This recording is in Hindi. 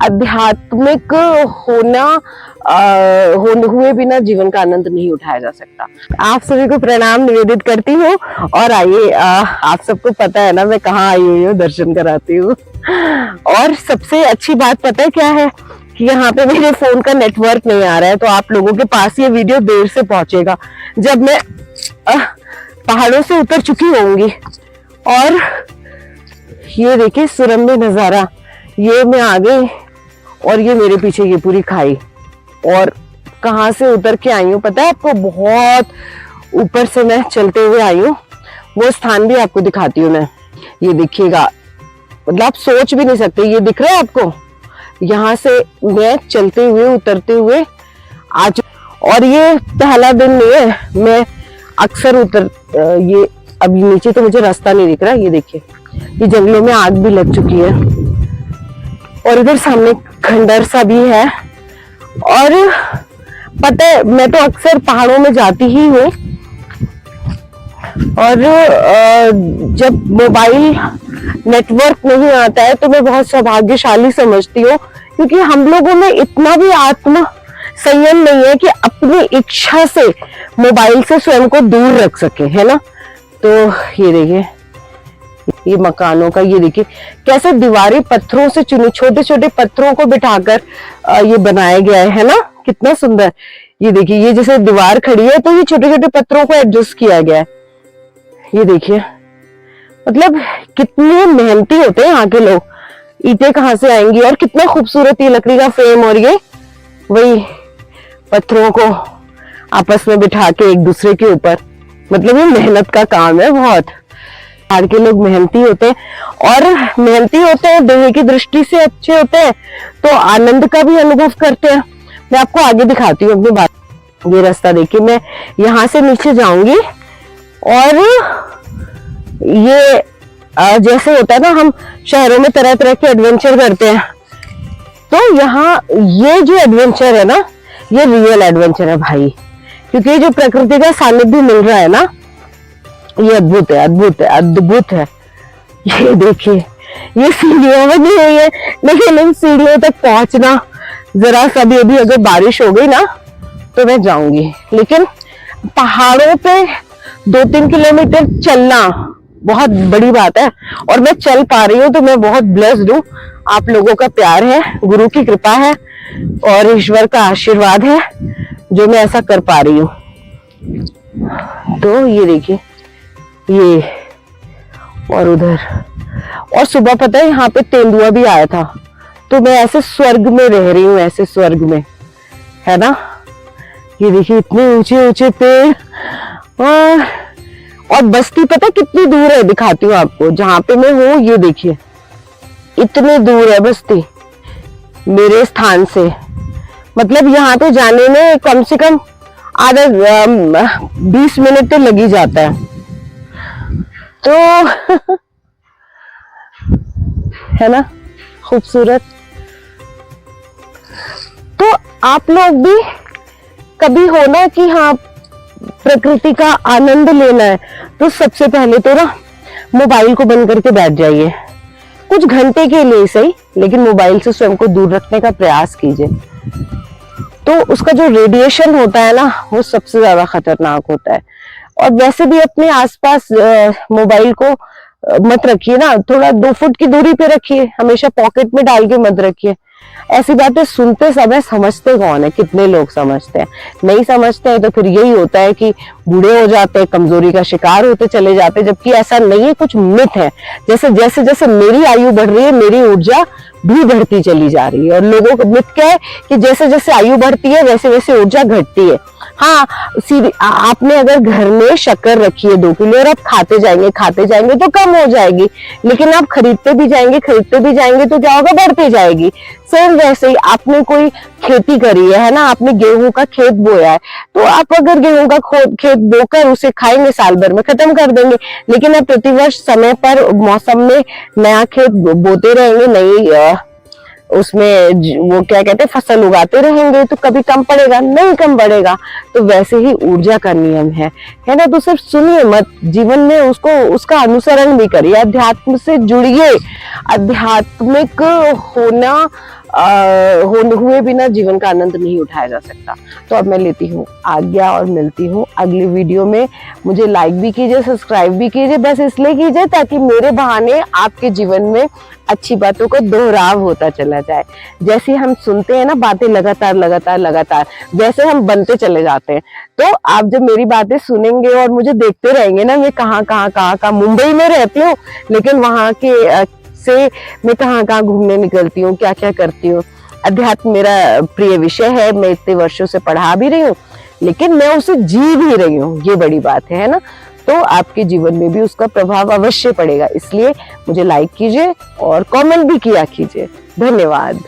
आध्यात्मिक होना हुए बिना जीवन का आनंद नहीं उठाया जा सकता। आप सभी को प्रणाम निवेदित करती हूँ और आइए, आप सबको पता है ना मैं कहाँ आई हुई हूँ, दर्शन कराती हूँ। और सबसे अच्छी बात पता है क्या है कि यहाँ पे मेरे फोन का नेटवर्क नहीं आ रहा है, तो आप लोगों के पास ये वीडियो देर से पहुंचेगा जब मैं पहाड़ों से उतर चुकी होंगी। और ये देखिए सुरम्य नजारा, ये मैं आ गई और ये मेरे पीछे ये पूरी खाई। और कहाँ से उतर के आई हूँ पता है आपको, बहुत ऊपर से मैं चलते हुए आई हूँ। वो स्थान भी आपको दिखाती हूँ मैं। ये देखिएगा, मतलब आप सोच भी नहीं सकते, ये दिख रहा है आपको, यहाँ से मैं चलते हुए उतरते हुए आज। और ये पहला दिन नहीं है, मैं अक्सर ये अभी नीचे तो मुझे रास्ता नहीं दिख रहा। ये देखिए, ये जंगलों में आग भी लग चुकी है और इधर सामने खंडर सा भी है। और पता है मैं तो अक्सर पहाड़ों में जाती ही हूँ, और जब मोबाइल नेटवर्क नहीं आता है तो मैं बहुत सौभाग्यशाली समझती हूँ, क्योंकि हम लोगों में इतना भी आत्म संयम नहीं है कि अपनी इच्छा से मोबाइल से स्वयं को दूर रख सके, है ना। तो ये देखिए, ये मकानों का, ये देखिए कैसे दीवारें पत्थरों से चुनी, छोटे छोटे पत्थरों को बिठाकर ये बनाया गया है ना, कितना सुंदर। ये देखिए, ये जैसे दीवार खड़ी है तो ये छोटे छोटे पत्थरों को एडजस्ट किया गया है। ये देखिए, मतलब कितने मेहनती होते हैं यहाँ के लोग, ईंटें कहाँ से आएंगी। और कितना खूबसूरत ये लकड़ी का फ्रेम, और ये वही पत्थरों को आपस में बिठा के एक दूसरे के ऊपर, मतलब ये मेहनत का काम है बहुत। पहाड़ के लोग मेहनती होते हैं, और मेहनती होते हैं, देह की दृष्टि से अच्छे होते हैं, तो आनंद का भी अनुभव करते हैं। मैं आपको आगे दिखाती हूँ अपनी बात। ये रास्ता देखिए, मैं यहाँ से नीचे जाऊंगी, और ये जैसे होता है ना, हम शहरों में तरह तरह के एडवेंचर करते हैं, तो यहाँ ये जो एडवेंचर है ना, ये रियल एडवेंचर है भाई, क्योंकि जो प्रकृति का सानिध्य मिल रहा है ना, ये अद्भुत है, अद्भुत है, अद्भुत है। ये देखिए, ये सीढ़ियां बनी हुई है, लेकिन इन सीढ़ियों तक पहुंचना जरा सा भी, अभी अगर बारिश हो गई ना तो मैं जाऊंगी, लेकिन पहाड़ों पे 2-3 किलोमीटर चलना बहुत बड़ी बात है, और मैं चल पा रही हूँ तो मैं बहुत ब्लेस्ड हूँ। आप लोगों का प्यार है, गुरु की कृपा है और ईश्वर का आशीर्वाद है जो मैं ऐसा कर पा रही हूँ। तो ये देखिए, ये और उधर, और सुबह पता है यहाँ पे तेंदुआ भी आया था, तो मैं ऐसे स्वर्ग में रह रही हूँ, ऐसे स्वर्ग में, है ना। ये देखिए, इतने ऊंचे ऊंचे पेड़, और बस्ती पता कितनी दूर है, दिखाती हूँ आपको। जहां पे मैं हूँ ये देखिए, इतने दूर है बस्ती मेरे स्थान से, मतलब यहाँ पे जाने में कम से कम आधा 20 मिनट तो लग ही जाता है। तो है ना खूबसूरत। तो आप लोग भी कभी हो ना कि हाँ प्रकृति का आनंद लेना है, तो सबसे पहले तो ना मोबाइल को बंद करके बैठ जाइए, कुछ घंटे के लिए सही, लेकिन मोबाइल से स्वयं को दूर रखने का प्रयास कीजिए। तो उसका जो रेडिएशन होता है ना, वो सबसे ज्यादा खतरनाक होता है। और वैसे भी अपने आसपास मोबाइल को मत रखिए ना, थोड़ा 2 फुट की दूरी पे रखिए, हमेशा पॉकेट में डाल के मत रखिए। ऐसी बातें सुनते समय समझते कौन है, कितने लोग समझते हैं, नहीं समझते हैं तो फिर यही होता है कि बूढ़े हो जाते हैं, कमजोरी का शिकार होते चले जाते हैं, जबकि ऐसा नहीं है, कुछ मिथ है। जैसे जैसे जैसे मेरी आयु बढ़ रही है, मेरी ऊर्जा भी बढ़ती चली जा रही है, और लोगों का मिथ क्या है कि जैसे जैसे आयु बढ़ती है वैसे वैसे ऊर्जा घटती है। हाँ, सीधी आपने अगर घर में शक्कर रखी है 2 किलो, और आप खाते जाएंगे तो कम हो जाएगी, लेकिन आप खरीदते भी जाएंगे तो क्या होगा, बढ़ती जाएगी। सेम वैसे ही आपने कोई खेती करी है ना, आपने गेहूं का खेत बोया है, तो आप अगर गेहूं का खेत बोकर उसे खाएंगे, साल भर में खत्म कर देंगे। लेकिन आप प्रतिवर्ष समय पर मौसम में नया खेत बोते रहेंगे, नई उसमें वो क्या कहते हैं फसल उगाते रहेंगे, तो कभी कम पड़ेगा नहीं, कम बढ़ेगा। तो वैसे ही ऊर्जा का नियम है ना। तो सिर्फ सुनिए मत, जीवन में उसको उसका अनुसरण भी करिए, अध्यात्म से जुड़िए। आध्यात्मिक होना हुए बिना जीवन का आनंद नहीं उठाया जा सकता। तो अब मैं लेती हूँ आज्ञा और मिलती हूँ अगली वीडियो में। मुझे लाइक भी कीजिए, सब्सक्राइब भी कीजिए, बस इसलिए कीजिए ताकि मेरे बहाने आपके जीवन में अच्छी बातों का दोहराव होता चला जाए। जैसे हम सुनते हैं ना बातें लगातार लगातार लगातार, वैसे हम बनते चले जाते हैं। तो आप जब मेरी बातें सुनेंगे और मुझे देखते रहेंगे ना, मैं कहाँ मुंबई में रहती हूँ, लेकिन वहां के से मैं कहाँ घूमने निकलती हूँ, क्या क्या करती हूँ। अध्यात्म मेरा प्रिय विषय है, मैं इतने वर्षों से पढ़ा भी रही हूँ, लेकिन मैं उसे जी भी रही हूँ, ये बड़ी बात है ना। तो आपके जीवन में भी उसका प्रभाव अवश्य पड़ेगा, इसलिए मुझे लाइक कीजिए और कमेंट भी किया कीजिए। धन्यवाद।